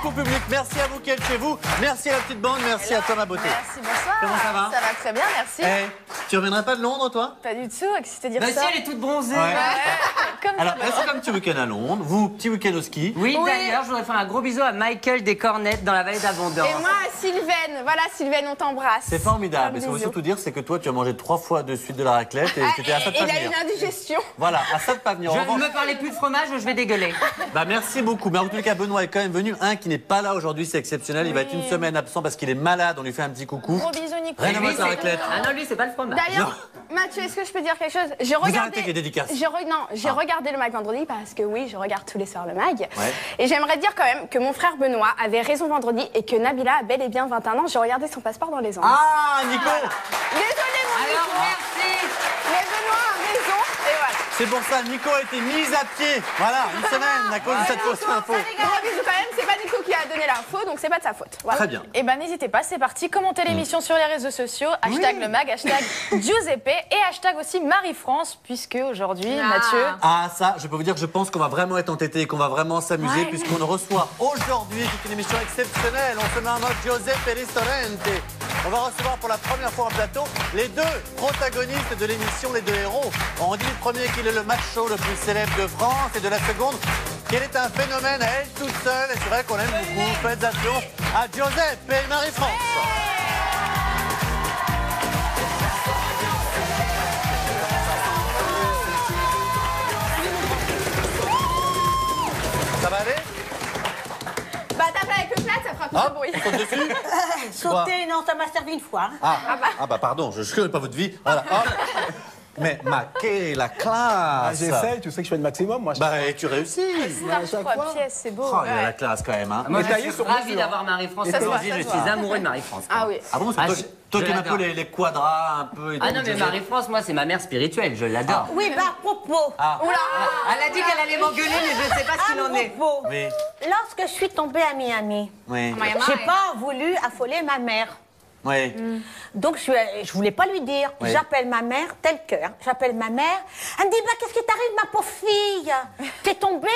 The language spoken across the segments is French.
beaucoup public, merci à vous qui êtes chez vous, merci à la petite bande, merci à Thomas Beauté. Merci, bonsoir. Comment ça va? Ça va très bien, merci. Hey, tu reviendrais pas de Londres, toi? Pas du tout, c'est-à-dire Bah ça. si, elle est toute bronzée. Ouais. Comme Alors, est-ce qu'un petit week-end à Londres, vous, petit week-end au ski? Oui, d'ailleurs, je voudrais faire un gros bisou à Michael des Cornettes dans la vallée d'Abondance. Et moi, Sylvaine. Voilà, Sylvaine, on t'embrasse. C'est formidable. Et ce qu'on veut Bisous. surtout dire, c'est que toi, tu as mangé 3 fois de suite de la raclette et c'était à ça de pas Il a venir. une indigestion. Voilà, à ça de pas venir. Je Au ne revoir. me parlez plus de fromage ou je vais dégueuler. Bah merci beaucoup. Mais en tout cas, Benoît est quand même venu. Un qui n'est pas là aujourd'hui, c'est exceptionnel. Il va être une semaine absent parce qu'il est malade. On lui fait un petit coucou. Gros bisous, Nico. Rien à voir avec la raclette. Ah non, lui, c'est pas le fromage. D'ailleurs, Mathieu, est-ce que je peux dire quelque chose? J'ai arrêtez regardé. avec les dédicaces. J'ai regardé le mag vendredi parce que oui, je regarde tous les soirs le mag. Ouais. Et j'aimerais dire quand même que mon frère Benoît avait raison vendredi et que Nabila a bel et bien 21 ans. J'ai regardé son passeport dans les ans. Ah, Nico! Désolé, mon Alors, Nico. merci. Mais Benoît a raison. Et voilà. C'est pour ça, Nico a été mis à pied. Voilà, une semaine à cause de cette fausse info. Gros bisous quand même. C'est pas Nico qui a donné l'info, donc c'est pas de sa faute. Voilà. Très bien. Eh ben n'hésitez pas, c'est parti. Commentez l'émission sur les réseaux sociaux, hashtag le mag, hashtag Giuseppe et hashtag aussi Marie-France, puisque aujourd'hui, Mathieu... Ah, ça, je peux vous dire que je pense qu'on va vraiment être entêté et qu'on va vraiment s'amuser Ouais. puisqu'on reçoit aujourd'hui toute une émission exceptionnelle. On se met en mode Giuseppe Ristorante. On va recevoir pour la première fois en plateau les deux protagonistes de l'émission, les deux héros. On dit le premier qu'il est le macho le plus célèbre de France et de la seconde qu'elle est un phénomène à elle toute seule. Et c'est vrai qu'on l'aime beaucoup. Faites attention à Giuseppe et Marie-France. Ça va aller? Bah tape avec le plat, ça fera plus Hop, de bruit. on saute dessus. Sauter, non, ça m'a servi une fois. Ah bah pardon, je ne connais pas votre vie. Voilà, hop. Mais quelle la classe! J'essaye, tu sais que je fais le maximum, moi. Bah et tu réussis! Starch trois pièces, c'est beau. Oh, il a la classe quand même, hein! Moi, je taillé suis sur ravi mesure. d'avoir Marie-France. Ça se voit, Aujourd'hui, ça je se suis voit. amoureux de Marie-France. Ah oui. Ah bon, c'est toi, toi je qui aimes un peu l'adore. les quadras, un peu... et Ah tout, non, mais Joseph. Marie-France, moi, c'est ma mère spirituelle, je l'adore. Oui, bah, à propos. Elle a dit qu'elle allait m'engueuler, mais je ne sais pas ce qu'il en est. propos. Oui, Lorsque je suis tombée à Miami, oui, j'ai pas voulu affoler ma mère. oui. Donc, je voulais pas lui dire. Oui. J'appelle ma mère, tel cœur. J'appelle ma mère. Elle me dit, bah, qu'est-ce qui t'arrive, ma pauvre fille? T'es tombée?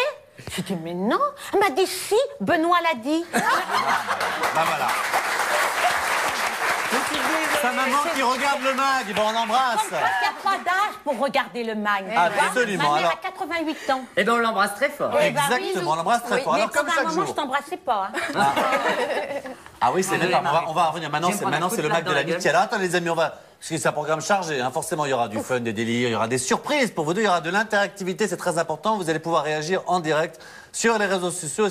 Je dis, mais non. Elle m'a dit, si, Benoît l'a dit. Bah voilà. Sa maman qui regarde le mag, bon, on l'embrasse! Comme quoi, il n'y a pas d'âge pour regarder le mag. Absolument, Ma mère alors- a 88 ans. Eh bien, on l'embrasse très fort. Oui, bah, Exactement, bisous. on l'embrasse très Oui, fort. mais Alors, comme pendant un chaque moment, jour. je t'embrassais pas. Hein. Ah oui, c'est Désolé, même pas. Marie. On va revenir. Maintenant, Je vais me prendre un coup c'est de le mag plâtre de dans la l'amitié. Alors, attendez, les amis, on va. Parce que c'est un programme chargé, hein. Forcément, il y aura du fun, des délires, il y aura des surprises pour vous deux, il y aura de l'interactivité, c'est très important. Vous allez pouvoir réagir en direct sur les réseaux sociaux et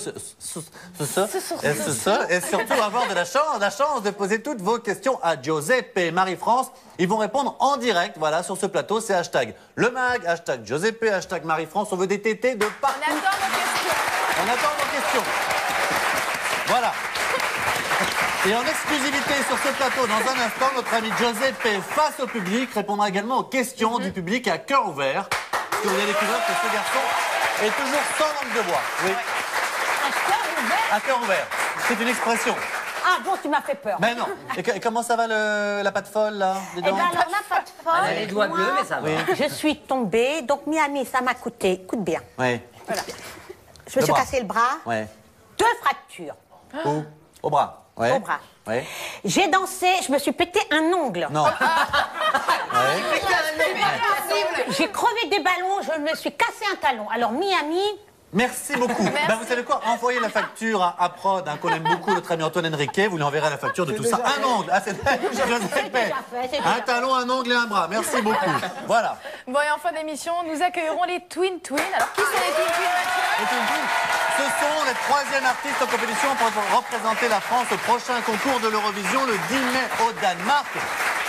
surtout avoir de la chance de poser toutes vos questions à Giuseppe et Marie-France. Ils vont répondre en direct, voilà, sur ce plateau. C'est hashtag le mag, hashtag Giuseppe, hashtag Marie-France. On veut des tétés de On partout. attend vos questions. On attend vos questions. Voilà. Et en exclusivité sur ce plateau, dans un instant, notre ami Giuseppe, face au public, répondra également aux questions du public à cœur ouvert. Parce que vous allez découvrir que ce garçon est toujours sans langue de bois. Oui, à cœur ouvert. C'est une expression. Ah bon, tu m'as fait peur. Ben non. Et comment ça va la pâte folle, là, Eh dedans ben alors, la pâte Elle a folle. les doigts bleus, mais ça va. Je suis tombée, donc Miami, ça m'a coûté, coûte bien. Oui. Je me Le suis bras. cassé le bras, Ouais. 2 fractures Où? Au bras. Ouais. au bras. Ouais. J'ai dansé, je me suis pété un ongle. Non. Ouais. J'ai crevé des ballons, je me suis cassé un talon. Alors Miami, Merci beaucoup. Ben, vous savez quoi? Envoyez la facture à Prod, hein, qu'on aime beaucoup, notre ami Antoine Henriquet. Vous lui enverrez la facture de tout ça. Un ongle. Ah, c'est c'est déjà fait. Un talon, un ongle et un bras. Merci beaucoup. Voilà. Bon, et en fin d'émission, nous accueillerons les Twin Twins. Alors, qui sont les Twin Twins, Mathieu? Et tout, ce sont les 3e artistes en compétition pour représenter la France au prochain concours de l'Eurovision le 10 mai au Danemark.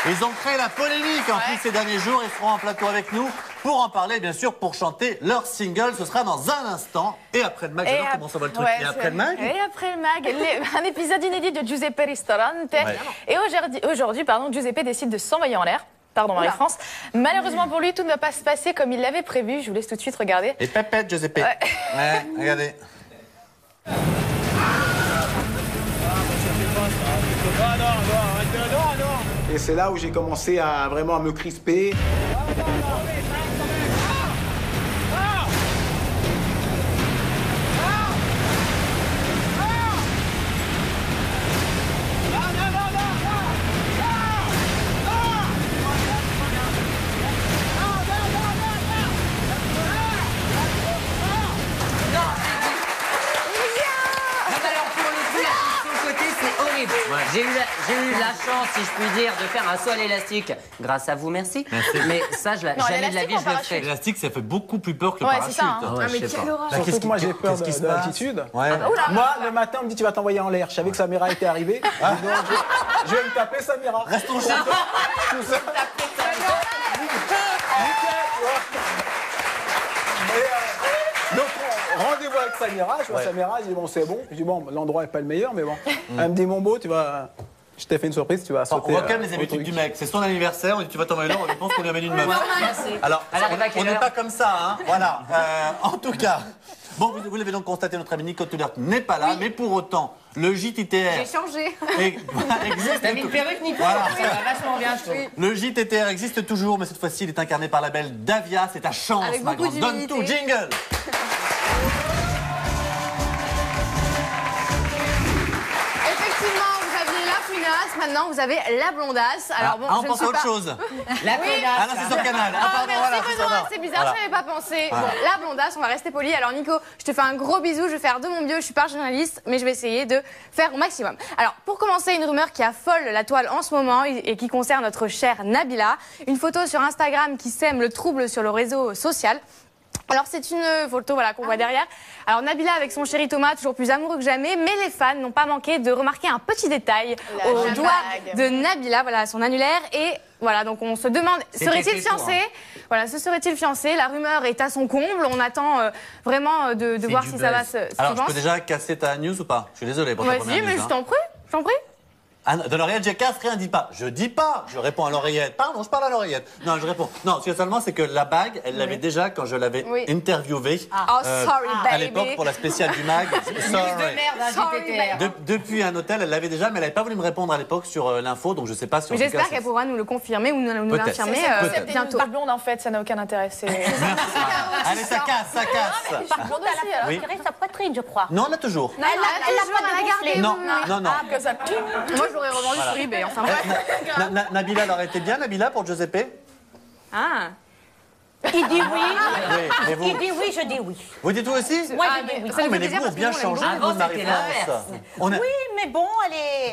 Ils ont créé la polémique en plus ces derniers jours. Ils seront en plateau avec nous pour en parler, bien sûr, pour chanter leur single. Ce sera dans un instant. Et après le mag, j'adore comment ça va le truc. Ouais, et après le mag Et après le mag, un épisode inédit de Giuseppe Ristorante. Et aujourd'hui, Giuseppe décide de s'envoyer en l'air. Pardon, Marie-France. Malheureusement pour lui, tout ne va pas se passer comme il l'avait prévu. Je vous laisse tout de suite regarder. Et pépette, Giuseppe. Ouais. Ouais, regardez. Et c'est là où j'ai commencé à vraiment me crisper. j'ai eu la chance, si je puis dire, de faire un saut à l'élastique. Grâce à vous, merci. Mais ça, jamais de la vie, je le ferai. L'élastique, ça fait beaucoup plus peur que le Ouais, parachute. c'est ça, hein. Ah ouais, mais je sais quelle pas. horreur. Surtout que moi j'ai peur de l'altitude. Ouais. Moi, le matin, on me dit tu vas t'envoyer en l'air. Je savais que Samira était arrivée. Donc, je vais me taper Samira. Restons chez toi. Tout ça. Donc, rendez-vous avec Samira. Je vois Samira, je dis bon, c'est bon. Je dis bon, l'endroit n'est pas le meilleur, mais bon. Elle me dit mon beau, tu vas. Je t'ai fait une surprise, tu vas sauter. On voit quand même les habitudes du mec. C'est son anniversaire, on dit tu vas t'envoyer là, on pense qu'on lui amène une meuf. Alors, on n'est pas comme ça, hein. Voilà. En tout cas. Bon, vous l'avez donc constaté, notre ami Nico Tudert n'est pas là, mais pour autant, le JTTR. J'ai changé. Existe. T'as mis une perruque, Nico? Voilà. Ça va vachement bien, je trouve. Le JTTR existe toujours, mais cette fois-ci, il est incarné par la belle Davia. C'est ta chance, Avec ma beaucoup grande. Donne d'humilité. tout, jingle. Effectivement, vous aviez la fouinasse, maintenant vous avez la blondasse. Alors bon, on je ne pense à suis autre pas... chose. La connasse. Ah là, c'est sur Canal. Ah, Ah, pardon, merci voilà, Benoît, ça. c'est bizarre, Voilà. je n'avais pas pensé. Bon, la blondasse, on va rester poli. Alors Nico, je te fais un gros bisou, je vais faire de mon mieux, je suis pas journaliste, mais je vais essayer de faire au maximum. Alors, pour commencer, une rumeur qui affole la toile en ce moment et qui concerne notre chère Nabila. Une photo sur Instagram qui sème le trouble sur le réseau social. Alors c'est une photo voilà, qu'on voit derrière. Alors Nabila avec son chéri Thomas, toujours plus amoureux que jamais, mais les fans n'ont pas manqué de remarquer un petit détail au doigt de Nabila, voilà son annulaire. Et voilà, donc on se demande, serait-il fiancé? Voilà, se serait-il fiancé? La rumeur est à son comble, on attend vraiment de voir si ça va se Alors, je peux déjà casser ta news ou pas? Je suis désolé pour ta Vas-y, première mais news. je t'en prie, je t'en prie. Ah, de l'oreillette, j'ai casse, rien, dis pas. Je dis pas, je réponds à l'oreillette. Pardon, je parle à l'oreillette. Non, je réponds. Non, ce que seulement, c'est que la bague, elle l'avait déjà quand je l'avais interviewée. Oh, sorry, baby. À l'époque, pour la spéciale du mag. Sorry. De merde, un Sorry, JTTR. Depuis un hôtel, elle l'avait déjà, mais elle n'avait pas voulu me répondre à l'époque sur l'info, donc je sais pas si Mais j'espère qu'elle pourra nous le confirmer ou nous l'infirmer bientôt. Pas blonde en fait, ça n'a aucun intérêt. Allez, ça casse, ça casse. Je suis blonde aussi alors. Oui. Sa poitrine, je crois. Non, on a toujours. Elle a gardé. Non, non, non. Que ça... Moi, je l'aurais revendu sur eBay. Enfin, bref. Nabila, elle aurait été bien, Nabila, pour Giuseppe? Ah. Il dit oui. Oui, et vous? Il dit oui, je dis oui. Vous dites vous aussi? Moi, je dis oui. Ça nous Mais fait les plaisir goûts ont parce que bien nous, on l'aime changé, beaucoup. vous, Marie-France. On a- Oui, mais bon,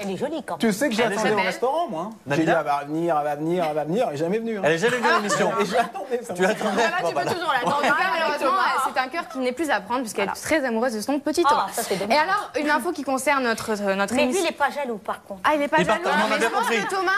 elle est jolie quand même. Tu sais que j'ai Elle est attendu au belle. restaurant, moi. J'ai dit Nabila elle va venir, elle va venir, elle va venir, et jamais venue. Elle est jamais venue à l'émission. Et je l'attendais, ça. Tu attendais? Voilà, Bon, tu bah, peux toujours l'attendre. En tout cas, malheureusement, c'est un cœur qui n'est plus à prendre puisqu'elle est très amoureuse de son petit Thomas. ça, c'est Et dommage. alors, une info qui concerne notre Mais lui, il émission. n'est pas jaloux, par contre. Ah, il n'est pas Il part- jaloux. on a Mais bien je pense compris. que Thomas,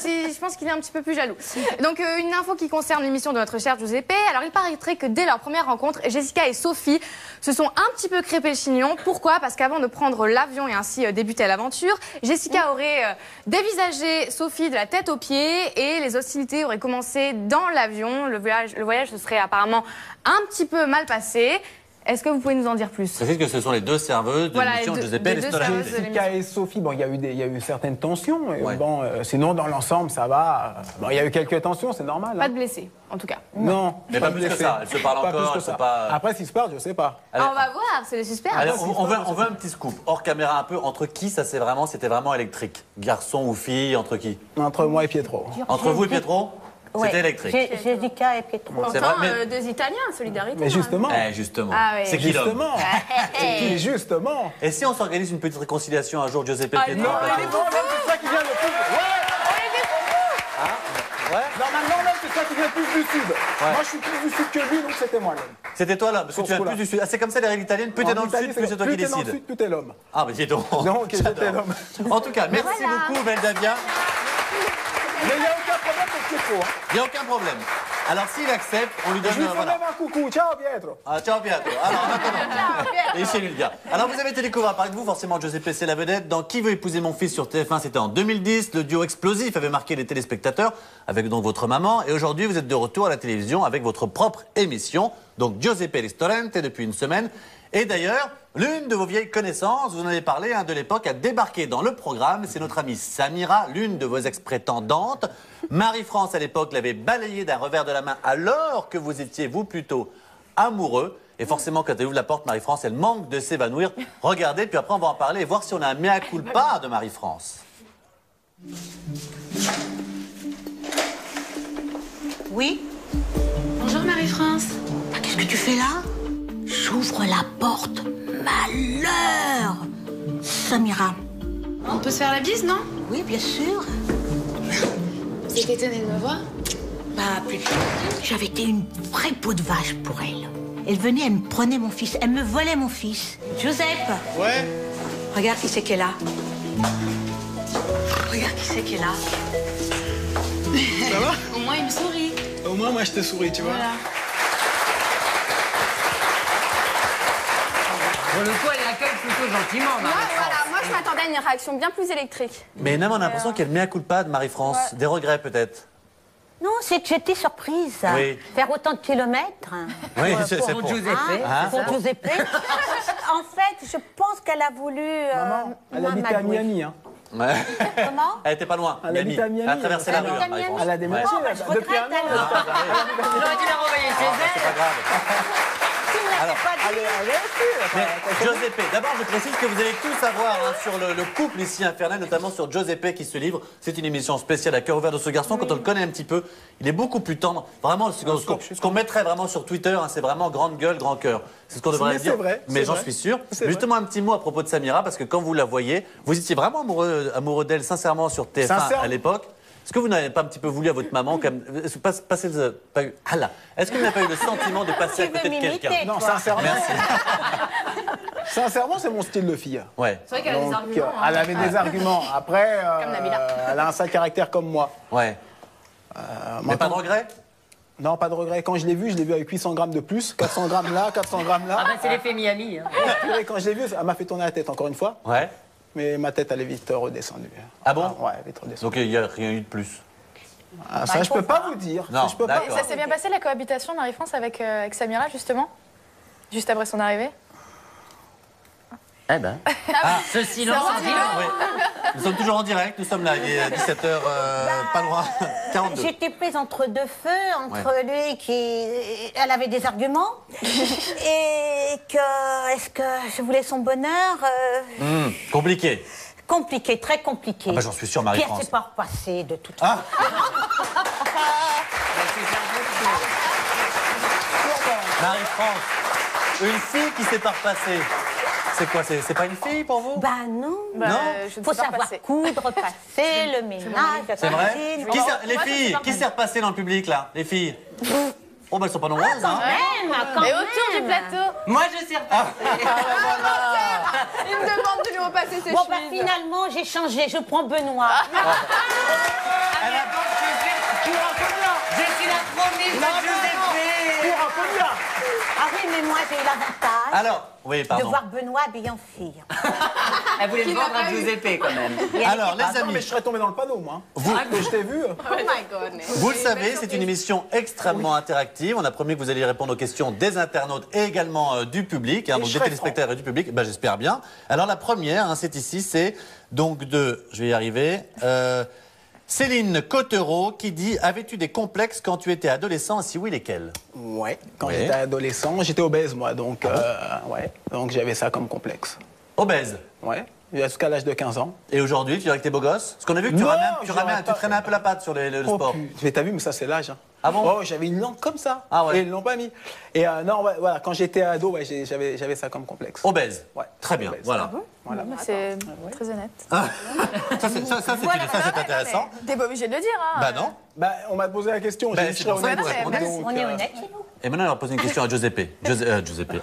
je pense qu'il est un petit peu plus jaloux. Donc, une info qui concerne l'émission de notre cher Giuseppe. Alors, il paraîtrait que dès leur première rencontre, Jessica et Sophie se sont un petit peu crêpé le chignon. Pourquoi? Parce qu'avant de prendre l'avion et ainsi débuter l'aventure, Jessica aurait dévisagé Sophie de la tête aux pieds et les hostilités auraient commencé dans l'avion. Le voyage se serait apparemment un petit peu mal passé. Est-ce que vous pouvez nous en dire plus? Je sais que ce sont les deux serveuses de Voilà, l'émission les deux- Giuseppe les et deux Ristorante. serveuses. Jessica et Sophie, bon, il y a eu certaines tensions. Et Ouais. bon, sinon, dans l'ensemble, ça va. Bon, il y a eu quelques tensions, c'est normal. Pas hein. de blessés, en tout cas. Non. Mais pas plus que blessé. ça. Elles se parlent Pas encore, plus que elles sont ça. pas- Après, s'ils se parlent, je sais pas. Allez. Ah, on va voir, c'est le suspense. Allez, on veut un petit scoop, hors caméra un peu, entre qui ça c'était vraiment électrique? Garçon ou fille, entre qui? Entre moi et Pietro. Entre vous et Pietro? C'était électrique. Jessica et Pietro. C'est vrai, mais... Des Italiens, solidarité. Mais justement. Justement. Ah ouais. C'est qui l'homme? Justement. C'est qui, justement. Et si on s'organise une petite réconciliation un jour, Giuseppe et Pietro? Non, en fait, c'est toi qui viens le plus. Ouais. Normalement, là, c'est toi qui viens le plus du sud. Moi, je suis plus du sud que lui, donc c'était moi l'homme. C'était toi là, parce que Sur tu viens ce plus coup-là. du sud. Ah, c'est comme ça les règles italiennes, plus t'es dans le sud, plus c'est toi qui Plus t'es dans le décides. sud, plus t'es l'homme. Ah, mais dis donc. Donc, J'adore. j'étais l'homme. En tout cas, merci beaucoup, Belle Davia. Mais il n'y a aucun problème pour Pietro. Hein. Il n'y a aucun problème. Alors, s'il accepte, on lui donne. Je lui fais voilà. même un coucou. Ciao, Pietro. Ah, ciao Pietro. Alors, maintenant. Et chez lui le gars. Alors, vous avez été découvert par vous, forcément, Giuseppe, c'est la vedette. Dans Qui veut épouser mon fils sur TF1, c'était en 2010. Le duo explosif avait marqué les téléspectateurs avec donc votre maman. Et aujourd'hui, vous êtes de retour à la télévision avec votre propre émission. Donc, Giuseppe Ristorante depuis une semaine. Et d'ailleurs, l'une de vos vieilles connaissances, vous en avez parlé de l'époque, a débarqué dans le programme. C'est notre amie Samira, l'une de vos ex-prétendantes. Marie-France, à l'époque, l'avait balayée d'un revers de la main alors que vous étiez, vous, plutôt amoureux. Et forcément, quand elle ouvre la porte, Marie-France, elle manque de s'évanouir. Regardez, puis après, on va en parler et voir si on a un mea culpa de Marie-France. Oui. Bonjour Marie-France. Qu'est-ce que tu fais là? J'ouvre la porte. Malheur. Samira. On peut se faire la bise, non? Oui, bien sûr. Vous êtes étonnée de me voir? Bah, plus j'avais été une vraie peau de vache pour elle. Elle venait, elle me prenait mon fils, elle me volait mon fils. Joseph. Ouais. Regarde qui c'est qu'elle a. Regarde qui c'est qu'elle a. Ça va? Au moins, il me sourit. Au moins, moi, je te souris, tu vois. Voilà. Pour le coup, elle l'accueille plutôt gentiment, Marie-France. Moi je m'attendais à une réaction bien plus électrique. Mais Nam, on a l'impression qu'elle met un coup de pas de Marie-France. Des regrets peut-être. Non, c'est que j'étais surprise. Oui. Faire autant de kilomètres. Oui, c'est Pour Giuseppe. Pour Giuseppe. En fait, je pense qu'elle a voulu. Maman, elle habitait à Miami. Hein. Ouais. Comment? Elle était pas loin. Elle habitait à Miami. Elle a traversé la rue, habitait à hein, Marie-France. Miami. Elle a déménagé Bon, bah, je depuis un regrette, an. alors. J'aurais dû la renvoyer chez elle. C'est pas grave. Tu me l'avais pas dit. Mais Giuseppe, d'abord je précise que vous allez tout savoir hein, sur le couple ici infernal, notamment sur Giuseppe qui se livre. C'est une émission spéciale à cœur ouvert de ce garçon. Quand on le connaît un petit peu, il est beaucoup plus tendre. Vraiment, ce qu'on mettrait vraiment sur Twitter, hein, c'est vraiment grande gueule, grand cœur. C'est ce qu'on devrait dire. Vrai, mais j'en suis sûr. Justement, un petit mot à propos de Samira, parce que quand vous la voyez, vous étiez vraiment amoureux d'elle sincèrement sur TF1 à l'époque. Est-ce que vous n'avez pas un petit peu voulu à votre maman quand même, passer est-ce que vous n'avez pas eu le sentiment de passer à côté de quelqu'un? Non, sincèrement. Sincèrement, c'est mon style de fille. Ouais. C'est vrai qu'elle a des arguments. Elle avait des arguments. Après, Comme Nabila. elle a un sale caractère comme moi. Ouais. Mais pas de regret? Non, pas de regret. Quand je l'ai vu avec 800 grammes de plus. 400 grammes là, 400 grammes là. Ah ben c'est l'effet Miami. Hein. Et quand je l'ai vu, elle m'a fait tourner la tête encore une fois. Ouais. Mais ma tête, elle est vite redescendue. Ah bon? Ouais, vite redescendue. Donc il n'y a rien eu de plus. Ah, ça, je peux pas vous dire. Non, Ça, je peux pas. d'accord. Ça s'est bien passé la cohabitation, Marie-France, avec Samira, justement? Juste après son arrivée? Eh ben. Ce silence en dit long. Oui. Nous sommes toujours en direct, nous sommes là, il est 17h, pas loin, 42. J'étais prise entre deux feux, entre lui qui... Elle avait des arguments, et que... Est-ce que je voulais son bonheur Compliqué. Compliqué, très compliqué. Ah bah, j'en suis sûr, Puis elle Marie-France. s'est pas repassée de toute façon. Marie-France, une fille qui s'est pas repassée. C'est quoi? C'est pas une fille pour vous? Bah non. Non. Je ne Faut sais pas savoir passer. coudre, passer, le ménage, la C'est vrai? cuisine. Les filles, qui s'est repassé dans le public là? Les filles? Oh bah elles sont pas nombreuses hein. Quand Et même. autour du plateau? Moi je sais repassé. Il me demande de lui repasser ses Bon, bah chemises. finalement, j'ai changé, je prends Benoît. Elle a donc je suis la promise de Giuseppe. Ah oui, mais moi, j'ai eu l'avantage Alors, oui, de pardon. voir Benoît habillé en fille. Elle voulait le vendre à Giuseppe quand même. Alors, les Non, mais amis, je serais tombé dans le panneau, moi. vous, Mais je t'ai vu. Oh my god. vous le savez, c'est une émission extrêmement interactive. On a promis que vous alliez répondre aux questions des internautes et également du public, hein, Et donc je des serai téléspectateurs et du public. Ben, j'espère bien. Alors la première, hein, c'est ici, c'est donc de, je vais y arriver, Céline Cottereau qui dit « Avais-tu des complexes quand tu étais adolescent? Si oui, lesquels ?» Ouais. Quand Oui. j'étais adolescent, j'étais obèse, moi. Donc, ouais. Donc, j'avais ça comme complexe. Obèse. Ouais. Jusqu'à l'âge de 15 ans. Et aujourd'hui, tu dirais que t'es beau gosse? Parce qu'on a vu que tu Non, ramènes, tu traînais un peu la patte sur le Oh, sport. Mais t'as vu, mais ça, c'est l'âge. Hein. Ah bon? Oh, j'avais une langue comme ça. Ah ouais. Et ils l'ont pas mis. Et non, ouais, voilà, quand j'étais ado, ouais, j'avais ça comme complexe. Obèse. Ouais. Très bien, Obèse. voilà. Voilà. C'est très honnête. Ça, c'est intéressant. T'es pas obligé de le dire, hein. Bah non. Bah, on m'a posé la question. Bah, j'ai dit, c'est je serais pour ça honnête. que vous répondez. Donc, On est honnête chez nous. Et maintenant, on va poser une question à Giuseppe.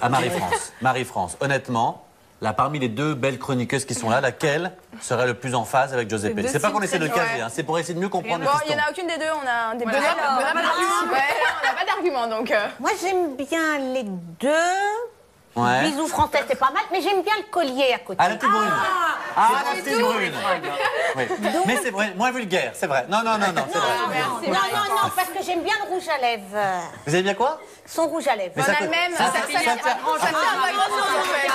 À Marie-France. Marie-France, honnêtement, là, parmi les deux belles chroniqueuses qui sont là, laquelle serait le plus en phase avec Giuseppe? C'est pas qu'on essaie de le caser, hein, c'est pour essayer de mieux comprendre le Bon, il fiston. n'y en a aucune des deux, on a un des On deux. n'a pas d'argument. Ouais, là, on n'a pas d'argument donc. Moi, j'aime bien les deux. Ouais. Bisous français, c'est pas mal, mais j'aime bien le collier à côté. Ah, la petite brune. Ah, la petite brune. Oui. Mais c'est vrai, moins vulgaire, c'est vrai. Non, c'est vrai. Non, parce que j'aime bien le rouge à lèvres. Vous avez bien quoi? Son rouge à lèvres. Mais On ça a peut- le même. ça- Ça ça- tient ça- pas grand-chose en fait.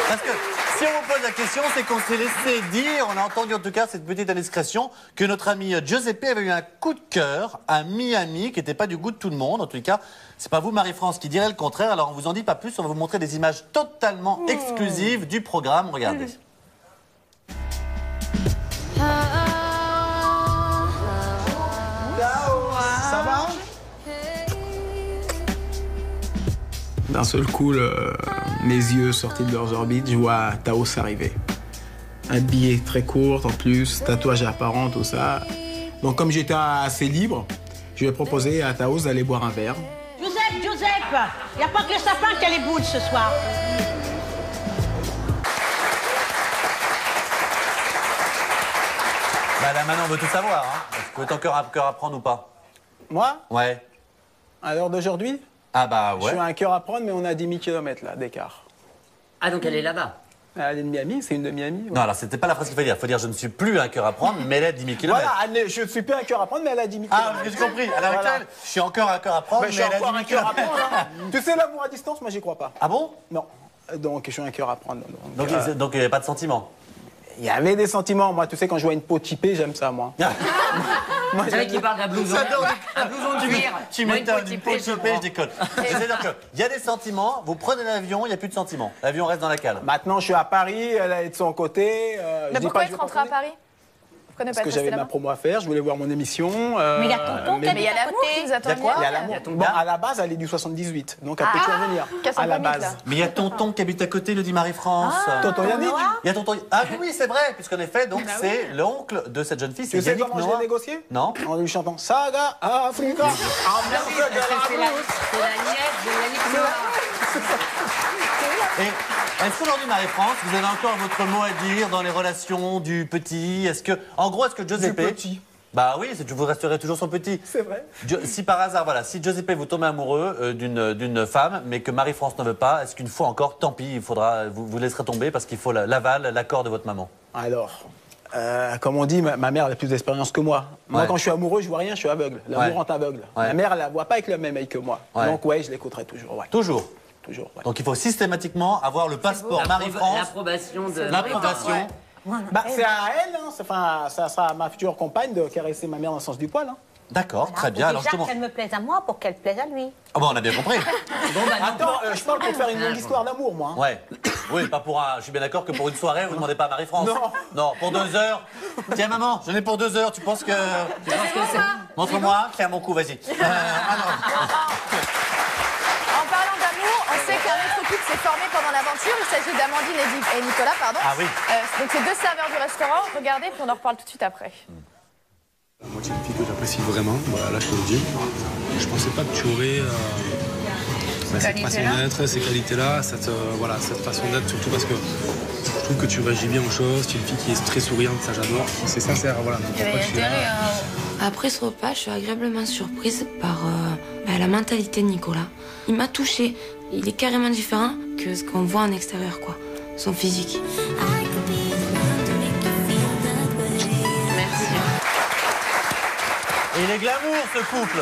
Parce que si on vous pose la question, c'est qu'on s'est laissé dire, on a entendu en tout cas cette petite indiscrétion, que notre ami Giuseppe avait eu un coup de cœur à Miami qui n'était pas du goût de tout le monde. En tout cas, c'est pas vous, Marie-France, qui dirait le contraire. Alors on vous en dit pas plus, on va vous montrer des images totalement exclusives du programme. Regardez. Ça va? D'un seul coup, mes yeux sortis de leurs orbites, je vois Taos arriver. Habillé très court en plus, tatouage apparent, tout ça. Donc comme j'étais assez libre, je lui ai proposé à Taos d'aller boire un verre. Joseph, il n'y a pas que le sapin qui a les boules ce soir. Bah là maintenant on veut tout savoir. Hein. Est-ce que vous êtes encore un cœur à prendre ou pas? Moi, Ouais. à l'heure d'aujourd'hui, Ah bah je ouais. suis un cœur à prendre, mais on a 10 000 km là, d'écart. Ah, donc elle est là-bas. Elle est de Miami, c'est une de Miami. Ouais. Non alors c'était pas la phrase qu'il fallait dire. Il faut dire je ne suis plus un cœur à prendre, mais elle est à 10 000 km. Voilà, je ne suis plus un cœur à prendre, mais elle a 10 000 km. Ah, j'ai compris. À l'heure actuelle, je suis encore un cœur à prendre, Mais mais, je suis elle a 10 encore 000 un cœur à km. prendre. Hein. Tu sais, l'amour à distance, moi, j'y crois pas. Ah bon? Non. Donc, je suis un cœur à prendre. Donc il n'y avait pas de sentiment. Il y avait des sentiments. Moi, tu sais, quand je vois une peau typée, j'aime ça, moi. Moi, Vous savez qu'il parle d'un blouson. Un blouson de cuir. Tu Moi, m'étonnes, une une peau peau typée, chopée, je déconne. C'est-à-dire qu'il y a des sentiments, vous prenez l'avion, il n'y a plus de sentiments. L'avion reste dans la cale. Maintenant, je suis à Paris, elle est de son côté. Mais pourquoi être rentré à Paris? Vous prenez Parce que j'avais ma promo à faire, je voulais voir mon émission. Mais il y a tonton qui Mais il y a l'amour qui vous attend. Il y a quoi? Il y a l'amour. Bon, à la base, elle est du 78, donc elle peut toujours venir. Casse À la un peu le mythe, base. là. Mais il y a tonton qui habite à côté, le dit Marie-France. Tonton Yannick, Il y a tonton. Ah oui, c'est vrai, puisqu'en effet, donc c'est l'oncle de cette jeune fille, c'est tu sais Yannick comment je Noah. l'ai négocié? Non. En lui chantant Saga Africa. C'est la nièce de Yannick Noah. Et est-ce qu'aujourd'hui, Marie-France, vous avez encore votre mot à dire dans les relations du petit? Est-ce que, en gros, est-ce que Giuseppe... Du petit. Bah oui, vous resterez toujours son petit. C'est vrai. Si par hasard, voilà, si Giuseppe vous tombez amoureux d'une femme, mais que Marie-France ne veut pas, est-ce qu'une fois encore, tant pis, il faudra, vous laisserez tomber parce qu'il faut l'aval, l'accord de votre maman? Alors, comme on dit, ma mère elle a plus d'expérience que moi. Moi, Ouais. quand je suis amoureux, je vois rien, je suis aveugle. L'amour Ouais. rend aveugle. Ouais. Ma mère, elle la voit pas avec le même œil que moi. Ouais. Donc, ouais, je l'écouterai toujours. Ouais. Toujours. Toujours. Ouais. Donc il faut systématiquement avoir le passeport Marie-France, L'approbation de. l'approbation. Bah, c'est à elle, hein. Enfin, ça sera à ma future compagne de caresser ma mère dans le sens du poil. Hein. D'accord, très bien. Alors Déjà justement. qu'elle me plaise à moi pour qu'elle plaise à lui. Ah bon, on a bien compris. Attends, je parle pour faire une longue histoire d'amour, moi. Hein. Ouais. Oui, pas pour un. Je suis bien d'accord que pour une soirée, vous ne demandez pas à Marie-France. Non. Non, pour 2 heures. Tiens, maman, j'en ai pour 2 heures. Tu penses que. Montre-moi. Tiens, mon cou, vas-y. En parlant d'amour, on sait qu'un autre couple s'est formé pendant l'aventure. Il s'agit d'Amandine et Nicolas, pardon. Ah oui. Donc c'est 2 serveurs du restaurant. Regardez, puis on en reparle tout de suite après. Moi, c'est une fille que j'apprécie vraiment, voilà, là je te le dis. Je pensais pas que tu aurais cette façon d'être, ces qualités-là, cette façon d'être, surtout parce que je trouve que tu réagis bien aux choses, tu es une fille qui est très souriante, ça j'adore. C'est sincère, voilà. Donc, pourquoi je suis là. Après ce repas, je suis agréablement surprise par la mentalité de Nicolas. Il m'a touchée. Il est carrément différent que ce qu'on voit en extérieur, quoi. Son physique. Merci. Et il est glamour, ce couple.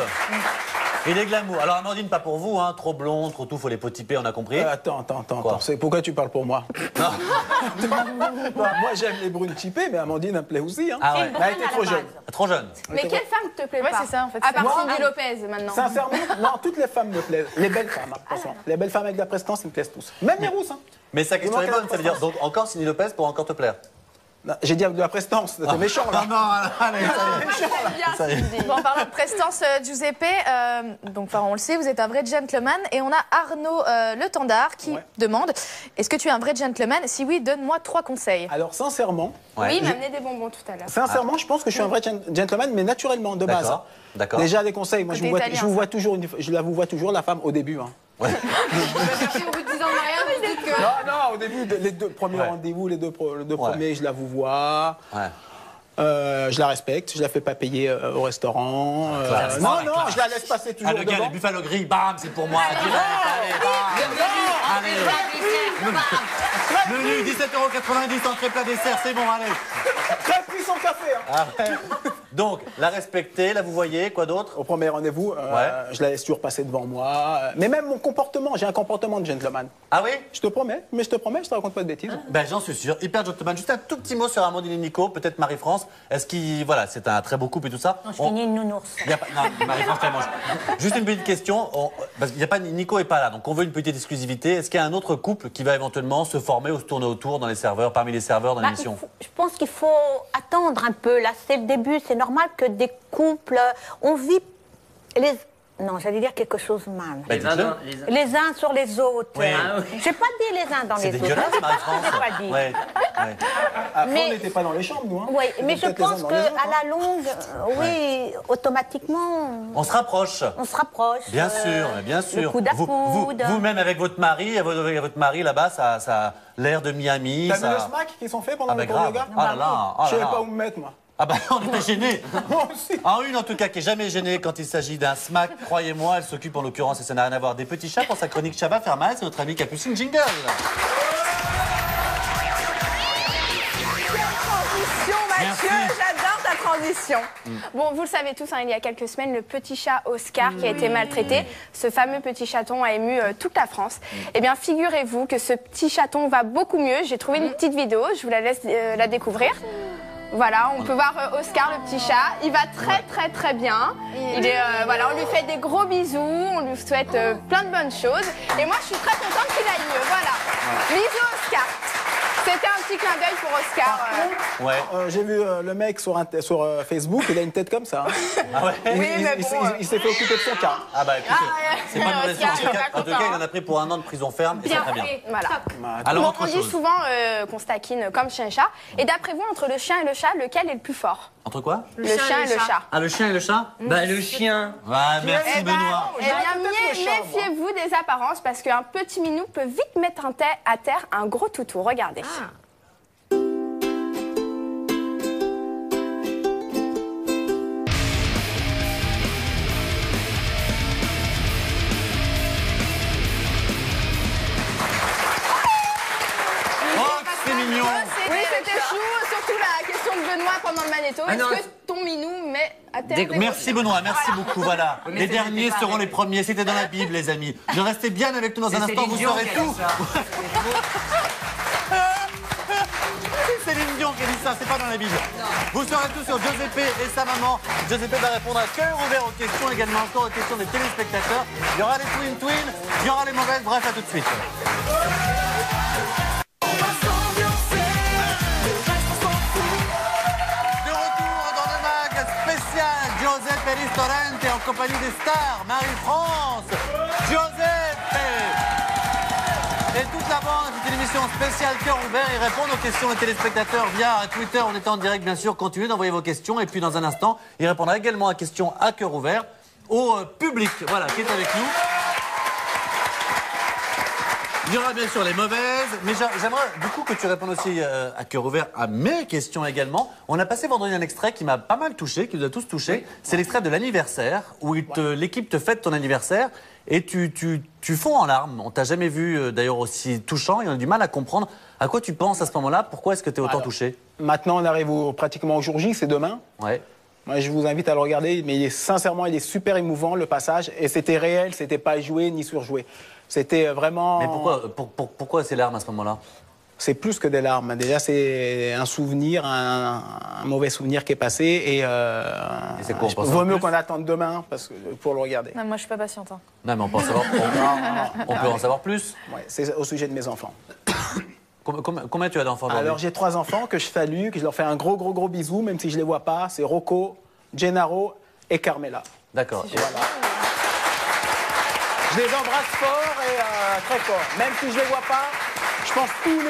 Il est glamour. Alors, Amandine, pas pour vous, hein. Trop blonde, trop tout, faut les peaux typées, on a compris. Attends. Quoi Pourquoi tu parles pour moi? Non. Moi, j'aime les brunes typées, mais Amandine, elle me plaît aussi. Hein. Ah ouais. Elle était trop jeune. Trop jeune. Mais quelle femme te plaît Ouais, pas? c'est ça, en fait. À part Moi, Cindy Lopez maintenant. Sincèrement, non, toutes les femmes me plaisent. Les belles femmes, attention. Les belles femmes avec de la prestance, ils me plaisent tous. Même les rousses, hein. Mais sa question Il est manque bonne, ça veut dire donc encore Cindy Lopez pour encore te plaire. Non, j'ai dit avec de la prestance, t'es méchant là. Non, allez, ça y est. Bon, en parlant de prestance, Giuseppe, donc on le sait, vous êtes un vrai gentleman. Et on a Arnaud Le Tendard qui demande, est-ce que tu es un vrai gentleman? Si oui, donne-moi 3 conseils. Alors sincèrement, Oui, il m'a amené des bonbons tout à l'heure. je pense que je suis un vrai gentleman, mais naturellement, de base. D'accord. Déjà des conseils, moi Côté italien, je la vous vois toujours la femme au début. Hein. Au bout de 10 ans de mariage, vous dites que... Non, au début, les 2 premiers rendez-vous, les deux premiers, je la vous vois. Ouais. Je la respecte, je la fais pas payer au restaurant. Non, je la laisse passer toujours Ah, le gars, devant. les Buffalo Grill, bam, c'est pour moi. Allez, menu 17,90 €, entrée plat dessert, c'est bon, allez. Très puissant café. Hein. Donc, la respecter, la vous voyez, quoi d'autre? Au premier rendez-vous, je la laisse toujours passer devant moi. Mais même mon comportement, j'ai un comportement de gentleman. Ah oui? Je te promets, je te raconte pas de bêtises. Ben, j'en suis sûr, hyper gentleman. Juste un tout petit mot sur Amandine et Nico, peut-être Marie-France. Est-ce qu'il, voilà, c'est un très beau couple et tout ça? Je finis une nounours. Y a pas, non, Marie-France, elle mange. Juste une petite question, parce qu'il y a pas, Nico est pas là, donc on veut une petite exclusivité. Est-ce qu'il y a un autre couple qui va éventuellement se former ou se tourner autour dans les serveurs, parmi les serveurs dans l'émission? Je pense qu'il faut attendre un peu. Là, c'est le début. C'est normal que des couples, on vit Non, j'allais dire quelque chose de mal. Bah, dites-le. Les uns sur les autres. Oui. J'ai pas dit les uns dans les C'est autres. dégueulasse, Marie-France. J'ai pas dit. Ouais. Après, Mais- on n'était pas dans les chambres, nous. Hein. Oui, mais je Peut-être les uns pense dans qu'à les autres, hein. la longue, oui, automatiquement, On se rapproche. on se rapproche. Bien sûr, mais bien sûr. Le coude à coude. Vous-même avec votre mari, là-bas, ça a l'air de Miami. T'as ça... vu le smack qu'ils sont faits pendant Ah bah le cours de grave. yoga Ah là là. Je savais pas où me mettre, moi. Ah bah on était gênés. Moi aussi. Une en tout cas qui est jamais gênée quand il s'agit d'un smack, croyez-moi, elle s'occupe en l'occurrence, et ça n'a rien à voir, des petits chats pour sa chronique Chaba faire mal, c'est notre amie Capucine Jingle. Transition, Mathieu, Merci. j'adore ta transition. Bon, vous le savez tous, hein, il y a quelques semaines, le petit chat Oscar qui a été maltraité, ce fameux petit chaton a ému toute la France. Eh bien, figurez-vous que ce petit chaton va beaucoup mieux. J'ai trouvé une petite vidéo, je vous la laisse la découvrir. Voilà, on peut voir Oscar, le petit chat. Il va très bien. Il est, voilà, on lui fait des gros bisous, on lui souhaite plein de bonnes choses. Et moi, je suis très contente qu'il aille mieux. Voilà. Bisous, Oscar. C'était un petit clin d'œil pour Oscar. Ouais. J'ai vu le mec sur Facebook, il a une tête comme ça. Hein. Ah ouais. Il s'est fait occuper de son cas. Ah bah écoutez, c'est pas une mauvaise chose. Oscar, En tout cas, il en a pris pour 1 an de prison ferme et c'est très bien. Voilà. Alors Bon, autre on dit chose. souvent qu'on se taquine comme chien et chat. Et d'après vous, entre le chien et le chat, lequel est le plus fort? Entre quoi? Le chien et le chat. Ah, le chien et le chat? Bah, le chien. Ah, merci Benoît. Eh bien, méfiez-vous des apparences parce qu'un petit minou peut vite mettre à terre un gros toutou. Regardez. Oh, c'est mignon. Oui, c'était chou, surtout la question de Benoît pendant le magnéto. Ah non. Est-ce que ton minou met à terre Des- des Merci Benoît, merci beaucoup. Voilà. mais Les c'est- derniers c'était pas seront avec- les premiers. C'était dans la Bible, les amis. Ne restez bien avec nous dans un C'est instant, vous Céline saurez Dion tout. qui a dit ça. C'est Céline Dion qui a dit ça, c'est pas dans la Bible. Vous saurez tout sur Giuseppe et sa maman. Giuseppe va répondre à cœur ouvert aux questions, également encore aux questions des téléspectateurs. Il y aura les twin, il y aura les mauvaises, bref, à tout de suite. De retour dans le mag spécial Giuseppe Ristorante en compagnie des stars, Marie-France, Giuseppe et toute la bande. C'est une émission spéciale cœur ouvert. Ils répondent aux questions des téléspectateurs via Twitter. On est en direct, bien sûr. Continuez d'envoyer vos questions. Et puis, dans un instant, il répondra également à questions à cœur ouvert au public. Voilà, qui est avec nous. Il y aura bien sûr les mauvaises, mais j'aimerais du coup que tu répondes aussi à cœur ouvert à mes questions également. On a passé vendredi un extrait qui m'a pas mal touché, qui nous a tous touchés. C'est l'extrait de l'anniversaire, où l'équipe te fête ton anniversaire et tu fonds en larmes. On t'a jamais vu d'ailleurs aussi touchant et on a du mal à comprendre à quoi tu penses à ce moment-là. Pourquoi est-ce que tu es autant touché? Maintenant, on arrive pratiquement au jour J, c'est demain. Ouais. Moi, je vous invite à le regarder, mais sincèrement, il est super émouvant, le passage. Et c'était réel, c'était pas joué ni surjoué. C'était vraiment... Mais pourquoi ces larmes à ce moment-là? C'est plus que des larmes. Déjà, c'est un souvenir, un mauvais souvenir qui est passé. Et c'est quoi, on pense vaut en mieux plus qu'on attende demain pour le regarder. Non, moi, je suis pas patiente. Hein. Non, mais on peut en savoir, on peut en savoir plus. Ouais, c'est au sujet de mes enfants. Combien tu as d'enfants aujourd'hui? Alors, j'ai 3 enfants que je salue, que je leur fais un gros bisou, même si je les vois pas. C'est Rocco, Gennaro et Carmela. D'accord. Voilà. Je les embrasse fort et très fort. Même si je les vois pas, je pense tous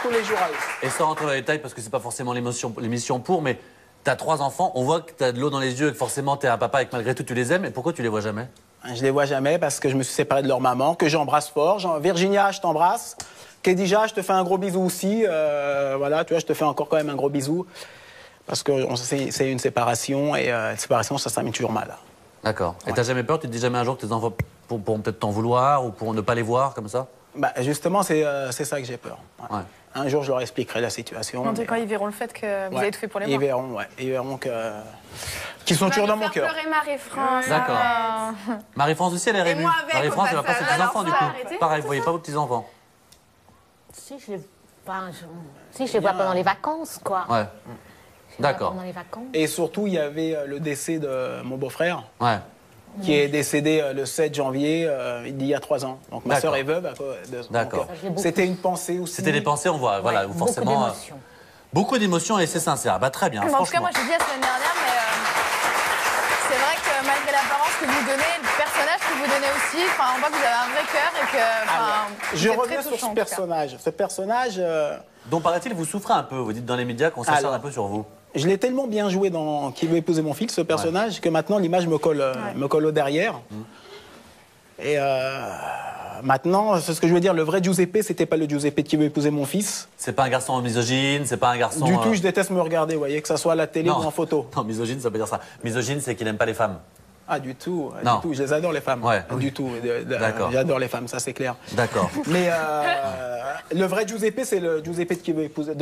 les jours à eux. Et sans rentrer dans les détails, parce que c'est pas forcément l'émission pour, mais t'as 3 enfants, on voit que t'as de l'eau dans les yeux et que forcément t'es un papa et que malgré tout tu les aimes. Et pourquoi tu les vois jamais? Je les vois jamais parce que je me suis séparé de leur maman, que j'embrasse fort. Virginia, je t'embrasse. Kedija, je te fais un gros bisou aussi. Voilà, tu vois, je te fais encore quand même un gros bisou. Parce que c'est une séparation et une séparation, ça termine toujours mal. D'accord. Et Ouais. t'as jamais peur? Tu te dis jamais un jour que tes enfants pourront peut-être t'en vouloir ou pour ne pas les voir comme ça? Bah, justement, c'est ça que j'ai peur. Ouais. Ouais. Un jour, je leur expliquerai la situation. En tout mais, cas, ils verront le fait que vous ouais, avez tout fait pour les ils voir. verront, ils verront qu'ils sont toujours dans mon cœur. Pleurer Marie-France. D'accord. Marie-France aussi, elle est rémue. moi avec, Marie-France, elle va au pas ses passage. petits-enfants du Alors, coup. ça, arrêtez. Pareil, vous voyez pas vos petits-enfants? Si je les, si je les vois pendant les vacances, quoi. Ouais. Je les vois D'accord. Pendant les vacances. Et surtout, il y avait le décès de mon beau-frère, Ouais. qui est décédé le 7 janvier, il y a 3 ans. Donc ma D'accord. sœur est veuve. D'accord. C'était une pensée aussi. C'était des pensées, on voit, voilà, Beaucoup forcément. d'émotions. Beaucoup d'émotions et c'est sincère. Bah très bien, Mais en tout cas, franchement. moi, je l'ai dit la semaine dernière, mais C'est vrai que malgré l'apparence que vous donnez, le personnage que vous donnez aussi, on voit que vous avez un vrai cœur et que. Je reviens sur ce personnage. Ce personnage. Dont paraît-il vous souffrez un peu. Vous dites dans les médias qu'on s'acharne un peu sur vous. Je l'ai tellement bien joué dans Qui veut épouser mon fils, ce personnage, que maintenant l'image me colle au derrière. Et maintenant, c'est ce que je veux dire, le vrai Giuseppe, c'était pas le Giuseppe Qui veut épouser mon fils. C'est pas un garçon misogyne, c'est pas un garçon... Du tout, je déteste me regarder, vous voyez, que ça soit à la télé ou en photo. Non, misogyne, ça veut dire ça. Misogyne, c'est qu'il aime pas les femmes. Ah, du tout, du tout. Je les adore, les femmes. Du tout. J'adore les femmes, ça c'est clair. D'accord. Mais le vrai Giuseppe, c'est le Giuseppe Qui veut épouser...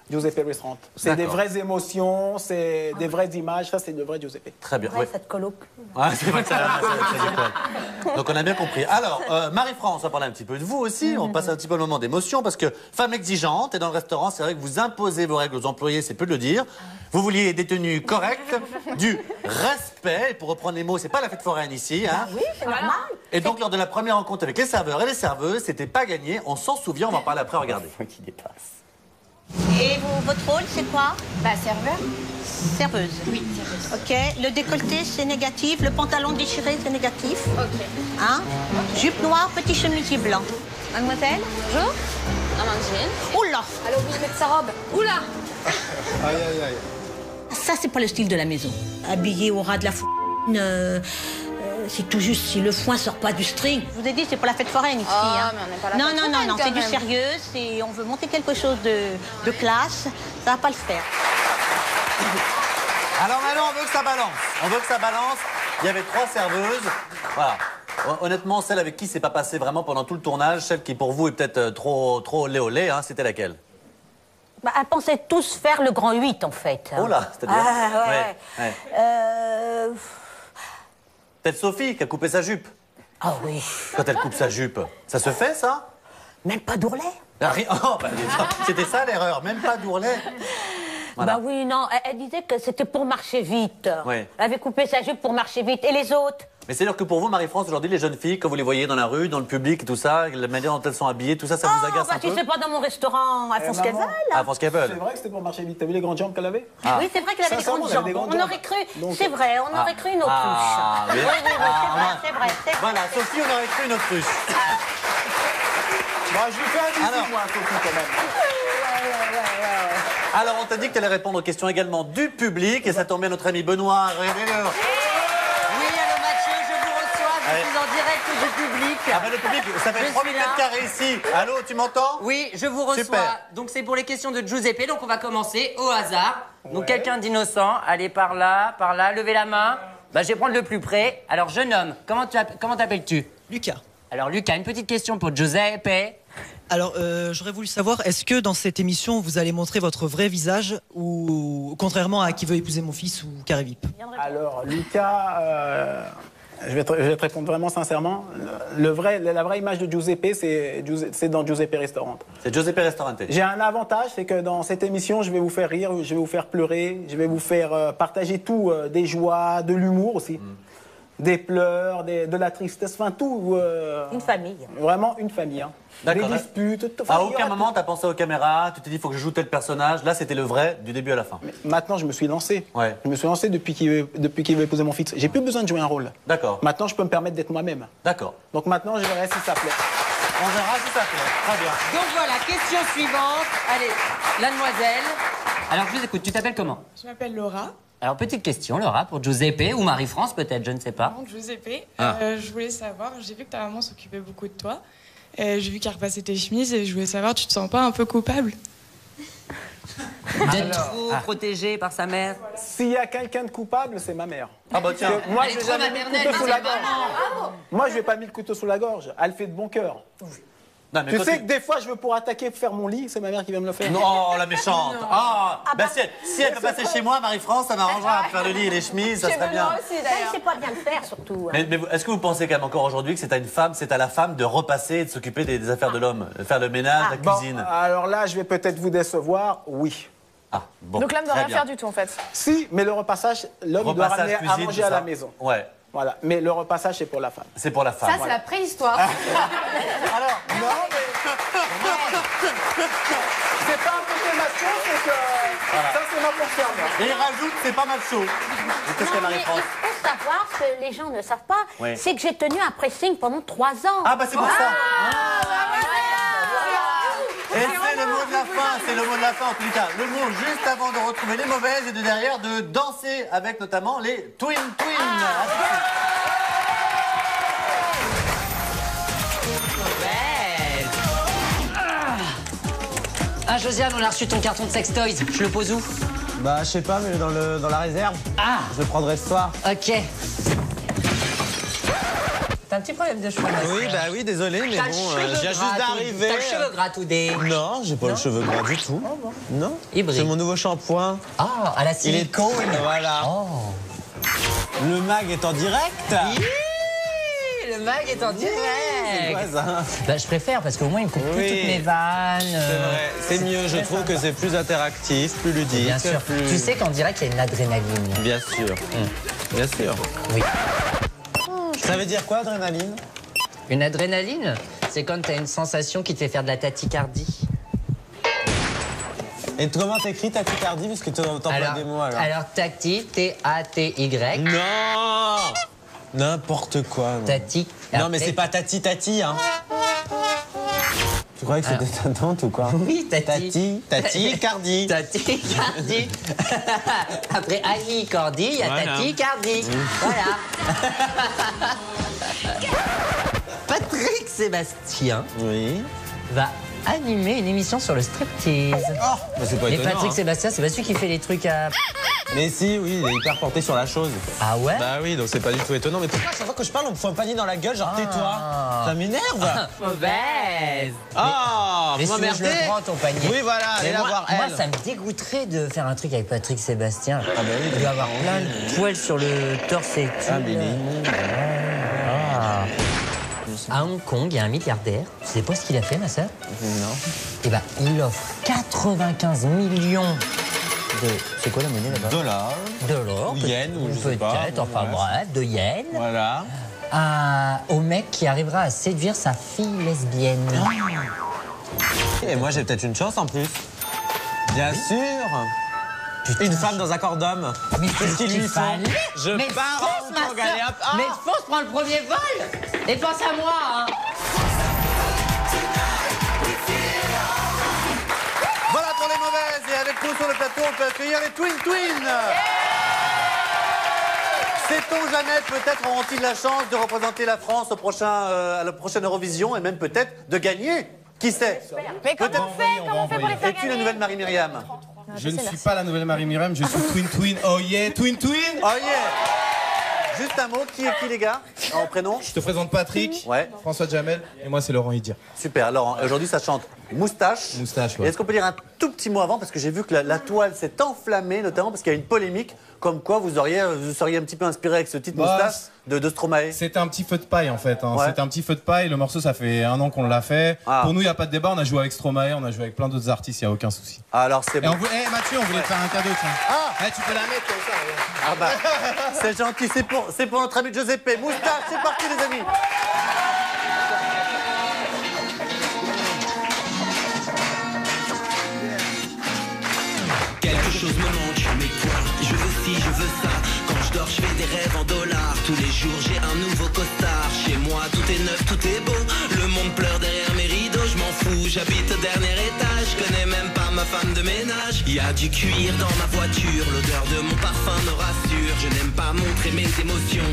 Giuseppe Restaurant. C'est des vraies émotions, c'est des vraies images, ça c'est le vrai Giuseppe. Très bien. Ouais, ça te colle au cul. C'est vrai que ça décolle. Donc on a bien compris. Alors, Marie-France, on va parler un petit peu de vous aussi. On passe un petit peu le moment d'émotion parce que femme exigeante, et dans le restaurant, c'est vrai que vous imposez vos règles aux employés, c'est peu de le dire. Vous vouliez des tenues correctes, du respect, et pour reprendre les mots, c'est pas la fête foraine ici. Hein. Oui, c'est normal. Et donc lors de la première rencontre avec les serveurs et les serveuses, c'était pas gagné. On s'en souvient, on va en parler après, regardez. Qui dépasse. Et votre rôle, c'est quoi? Serveur. Serveuse. Oui, serveuse. Ok. Le décolleté, c'est négatif. Le pantalon déchiré, c'est négatif. Ok. Hein? Jupe noire, petit chemisier blanc. Mademoiselle? Bonjour. Amandine. Oula! Elle a oublié de mettre sa robe. Oula! Aïe, aïe, aïe. Ça, c'est pas le style de la maison. Habillé au ras de la c'est tout juste si le foin sort pas du string. Je vous ai dit, c'est pour la fête foraine ici. Mais on n'est pas là. Non, c'est du sérieux. On veut monter quelque chose de classe. Ça va pas le faire. Alors maintenant, on veut que ça balance. On veut que ça balance. Il y avait 3 serveuses. Voilà. Honnêtement, celle avec qui c'est pas passé vraiment pendant tout le tournage, celle qui pour vous est peut-être trop olé olé, hein, c'était laquelle? Elles pensaient tous faire le grand 8 en fait. Oh là, c'est-à-dire ouais. Peut-être Sophie qui a coupé sa jupe. Ah oui. Quand elle coupe sa jupe, ça se fait ça? Même pas d'ourlet. C'était ça l'erreur, même pas d'ourlet. Voilà. Bah oui, non, elle disait que c'était pour marcher vite. Oui. Elle avait coupé sa jupe pour marcher vite. Et les autres? Mais c'est-à-dire que pour vous, Marie-France, aujourd'hui, les jeunes filles, quand vous les voyez dans la rue, dans le public et tout ça, la manière dont elles sont habillées, tout ça, ça vous agace un peu? Tu sais pas, dans mon restaurant, elles font ce qu'elles veulent. Elles font ce qu'elles veulent. C'est vrai que c'était pour marcher vite. T'as vu les grandes jambes qu'elle avait? Oui, c'est vrai qu'elle avait des grandes jambes. On aurait cru, c'est vrai, on aurait cru une autruche. Oui, c'est vrai. Voilà, Sophie, on aurait cru une autruche. Bah, je lui fais un bisou, moi, Sophie, quand même. Alors, on t'a dit que tu allais répondre aux questions également du public, et ça tombe bien, notre ami Benoît. Oui, allô Mathieu, je vous reçois, je suis en direct du public. Ah ben le public, ça fait 3 mètres carrés ici. Allô, tu m'entends? Oui, je vous reçois. Super. Donc c'est pour les questions de Giuseppe, donc on va commencer au hasard. Donc quelqu'un d'innocent, allez par là, levez la main. Bah, je vais prendre le plus près. Alors jeune homme, comment t'appelles-tu? Lucas. Alors Lucas, une petite question pour Giuseppe. Alors, j'aurais voulu savoir, est-ce que dans cette émission, vous allez montrer votre vrai visage ou contrairement à Qui veut épouser mon fils ou Carré VIP? Alors, Lucas, je vais te répondre vraiment sincèrement. La vraie image de Giuseppe, c'est dans Giuseppe Restaurant. C'est Giuseppe Restaurante. J'ai un avantage, c'est que dans cette émission, je vais vous faire rire, je vais vous faire pleurer, je vais vous faire partager tout, des joies, de l'humour aussi. Des pleurs, de la tristesse, enfin tout. Une famille. Vraiment une famille. Hein. Des disputes. Tout, à aucun moment, tu as pensé aux caméras, tu t'es dit, il faut que je joue tel personnage. Là, c'était le vrai du début à la fin. Mais maintenant, je me suis lancé. Ouais. Je me suis lancé depuis qu'il veut épouser mon fils. J'ai plus besoin de jouer un rôle. D'accord. Maintenant, je peux me permettre d'être moi-même. D'accord. Donc maintenant, je verrai si ça plaît. On verra si ça plaît. Très bien. Donc voilà, question suivante. Allez, la demoiselle. Alors je vous écoute, tu t'appelles comment? Je m'appelle Laura. Alors petite question, Laura, pour Giuseppe ou Marie-France peut-être, je ne sais pas. Donc Giuseppe, je voulais savoir, j'ai vu que ta maman s'occupait beaucoup de toi. J'ai vu qu'elle repassait tes chemises et je voulais savoir, tu te sens pas un peu coupable? D'être trop protégée par sa mère. S'il y a quelqu'un de coupable, c'est ma mère. Ah bah tiens. Moi, je vais jamais mis le couteau sous la gorge. Moi, je vais pas mis le couteau sous la gorge. Elle fait de bon cœur. Non, mais tu sais que des fois, je veux pour attaquer, faire mon lit, c'est ma mère qui vient me le faire. Non, la méchante. Si elle peut passer chez moi, Marie-France, ça m'arrangera. Faire le lit et les chemises, ça serait bien. Elle sait pas bien le faire, surtout. Mais est-ce que vous pensez quand même encore aujourd'hui que c'est à la femme de repasser et de s'occuper des affaires de l'homme, de faire le ménage, la cuisine? Alors là, je vais peut-être vous décevoir, oui. Ah, bon. Donc l'homme ne doit rien faire du tout en fait. Si, mais le repassage, l'homme doit ramener à manger à la maison. Ouais. Voilà, mais le repassage, c'est pour la femme. C'est pour la femme. Ça, c'est la préhistoire. Alors, non, mais... c'est pas un côté chose, c'est que ça, c'est ma portion. Et il rajoute, c'est pas mal chaud. Qu'est-ce qu'il y a, Non, mais Marie-France? il faut savoir que les gens ne savent pas, Oui. c'est que j'ai tenu un pressing pendant 3 ans. Ah bah c'est pour ça. Et c'est le mot de la fin, c'est le mot de la fin en tout cas. Le mot juste avant de retrouver les mauvaises et de derrière de danser avec notamment les Twin Twin. Ah, Josiane, on a reçu ton carton de Sextoys. Je le pose où? Bah, je sais pas, mais dans la réserve. Ah! Je le prendrai ce soir. Ok. T'as un petit problème de cheveux. Oui, bah oui, désolé, mais T'as bon, le cheveu je viens gras juste d'arriver. T'as le cheveu gras tout des... Non, j'ai pas le cheveu gras du tout. Oh, bon. Non. Il brille. C'est mon nouveau shampoing. Ah, à la Il est silicone. voilà. Oh. Le mag est en direct. Le mag est en direct. C'est quoi ça? Bah, je préfère parce qu'au moins il me coupe plus toutes mes vannes. C'est vrai. C'est mieux, je trouve que c'est plus interactif, plus ludique. Bien sûr. Plus... Tu sais qu'en direct il y a une adrénaline. Bien sûr. Bien sûr. Oui. Ça veut dire quoi, adrénaline? Une adrénaline, c'est quand t'as une sensation qui te fait faire de la tachycardie. Et comment t'écris tachycardie, parce que t'emploies des mots alors? Alors tacti, T-A-T-Y. Non! N'importe quoi. Non. Tati. Non, mais c'est pas tati, hein. Tu croyais que c'était ta tante ou quoi? Oui, tati. Tachycardie. Tachycardie. Après Ali Cordy, il y a Voilà. tachycardie. Voilà. Patrick Sébastien va animer une émission sur le striptease. Bah, c'est pas Et étonnant. Patrick Sébastien, c'est pas celui qui fait les trucs à... Mais si, oui, il est hyper porté sur la chose. Ah ouais? Bah oui, donc c'est pas du tout étonnant. Mais pourquoi à chaque fois que je parle, on me fout un panier dans la gueule, genre tais-toi? Ça m'énerve. Mauvaise. Ah, mais vous si tu veux, je m'emmerdez. le prends ton panier. Oui, voilà, allez Mais la moi, voir, moi, elle. ça me dégoûterait de faire un truc avec Patrick Sébastien. Ah bah oui, il doit avoir plein de poils sur le torse et tout. Ah, mais il est immonde. Ah. À Hong Kong, il y a un milliardaire. Tu sais pas ce qu'il a fait, ma sœur? Non. Eh ben, il offre 95 millions de... C'est quoi la monnaie là-bas? Dollars. Ou yens, ou je sais pas. Peut-être, enfin bref, de yens. Voilà. Au mec qui arrivera à séduire sa fille lesbienne. Et moi, j'ai peut-être une chance en plus. Bien sûr. Putain, une femme dans un corps d'homme. Mais qu'est-ce qu'il lui faut? Je Mais pars fonce, en ma Hong Kong, allez, hop. sœur. Mais fonce, prends le premier vol. Et pense à moi, hein. Voilà pour les mauvaises. Et avec nous sur le plateau, on peut accueillir les Twin Twin. Sait-on jamais, peut-être auront-ils la chance de représenter la France au à la prochaine Eurovision et même peut-être de gagner. Qui sait? Mais comment on fait pour les faire Es-tu la nouvelle Marie-Myriam? Je ne suis pas la nouvelle Marie-Myriam, je suis Twin Twin. Oh yeah, Twin Twin. Oh yeah. Juste un mot, qui est qui les gars? En prénom? Je te présente Patrick, François Jamel, et moi c'est Laurent Idir. Super, Laurent, aujourd'hui ça chante Moustache. Moustache, Et est-ce qu'on peut dire un tout petit mot avant? Parce que j'ai vu que la toile s'est enflammée, notamment parce qu'il y a une polémique, comme quoi vous seriez un petit peu inspiré avec ce titre Moustache de Stromae. C'était un petit feu de paille en fait. Ouais. C'était un petit feu de paille. Le morceau, ça fait 1 an qu'on l'a fait. Ah. Pour nous, il n'y a pas de débat. On a joué avec Stromae, on a joué avec plein d'autres artistes, il n'y a aucun souci. Alors c'est Et bon. Mathieu, on voulait te faire un cadeau, tiens. Ah, tu peux la mettre comme ça. Ah bah, c'est gentil, c'est pour notre ami Giuseppe. Moustache, c'est parti les amis. Quelque chose me manque, mais quoi? Je veux ci, je veux ça. Quand je dors, je fais des rêves en dollars. Tous les jours, j'ai un nouveau costard. Chez moi, tout est neuf, tout est beau. Le monde pleure derrière mes rideaux. Je m'en fous, j'habite au dernier étage. Je connais même pas ma femme de ménage. Y a du cuir dans ma voiture. L'odeur de mon parfum me rassure. Je n'aime pas montrer mes émotions.